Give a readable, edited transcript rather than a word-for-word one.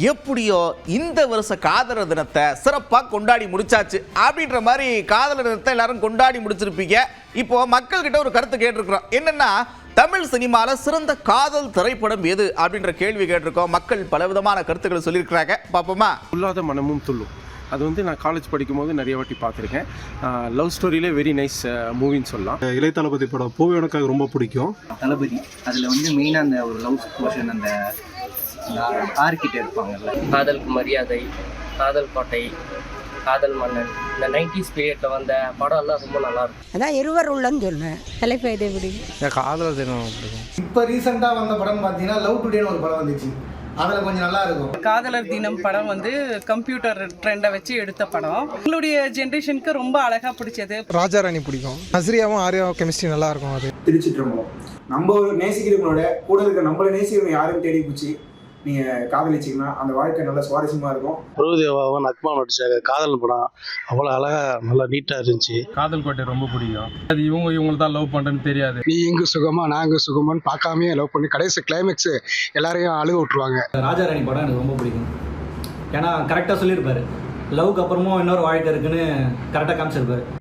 எப்படியோ இந்த வருஷ காதலர் தினத்தை சிறப்பாக கொண்டாடி முடிச்சாச்சு அப்படின்ற மாதிரி காதலர் தினத்தை எல்லாரும் கொண்டாடி முடிச்சிருப்பீங்க. இப்போ மக்கள்கிட்ட ஒரு கருத்து கேட்டிருக்கிறோம். என்னன்னா, தமிழ் சினிமால சிறந்த காதல் திரைப்படம் எது அப்படின்ற கேள்வி கேட்டிருக்கோம். மக்கள் பலவிதமான கருத்துக்களை சொல்லியிருக்கிறாங்க. பார்ப்போமா? துள்ளாத மனமும் துள்ளும். அது வந்து நான் காலேஜ் படிக்கும்போது நிறைய வாட்டி பார்த்துருக்கேன். லவ் ஸ்டோரியிலே வெரி நைஸ் மூவின்னு சொல்லலாம். இளைய தளபதி படம் பூவே எனக்கு ரொம்ப பிடிக்கும். தளபதி அதில் வந்து மெயினாக அந்த ஒரு லவ் போர்ஷன், அந்த ஆர்கிட்ட இருப்பாங்கல்ல, காதலுக்கு மரியாதை, காதல் கோட்டை, காதல் மன்னன், இந்த 90s பீரியட்ல வந்த படம் எல்லாம் ரொம்ப நல்லா இருக்கும். அதான் இருவர் உள்ளன்னு சொன்னேன். தலைப்பேதை பிடிக்கும், காதலர் தினம் பிடிக்கும். இப்போ ரீசெண்டாக வந்த படம் பார்த்தீங்கன்னா லவ் டுடேன்னு ஒரு படம் வந்துச்சு. அதில் கொஞ்சம் நல்லா இருக்கும். காதலர் தினம் படம் வந்து கம்ப்யூட்டர் ட்ரெண்டை வச்சு எடுத்த படம். எங்களுடைய ஜென்ரேஷனுக்கு ரொம்ப அழகாக பிடிச்சது. ராஜா ராணி பிடிக்கும். நஸ்ரியாவும் ஆர்யாவும் கெமிஸ்ட்ரி நல்லா இருக்கும். அது திருச்சிற்றம்பலம். நம்ம நேசிக்கிறவங்களோட கூட இருக்க நம்மளை நேசிக்கிறவங்க யாரும் தேடி பிடிச்சி நீங்கள் காதலிச்சிங்கன்னா அந்த வாழ்க்கை நல்லா சுவாரஸ்யமாக இருக்கும். பிரபுதேவாவும் நக்மா நடிச்சாங்க காதல் படம், அவ்வளோ அழகாக நல்லா நீட்டாக இருந்துச்சு. காதல் கோட்டை ரொம்ப பிடிக்கும். அது இவங்களை தான் லவ் பண்ணுறேன்னு தெரியாது. நீ இங்கு சுகமா நான் இங்கு சுகமான்னு பார்க்காமே லவ் பண்ணி கடைசி கிளைமேக்ஸ் எல்லாரையும் அழுக விட்டுருவாங்க. ராஜாராணி படம் எனக்கு ரொம்ப பிடிக்கும். ஏன்னா கரெக்டாக சொல்லியிருப்பாரு, லவ்க்கு அப்புறமும் இன்னொரு வாழ்க்கை இருக்குன்னு கரெக்டாக காமிச்சிருப்பாரு.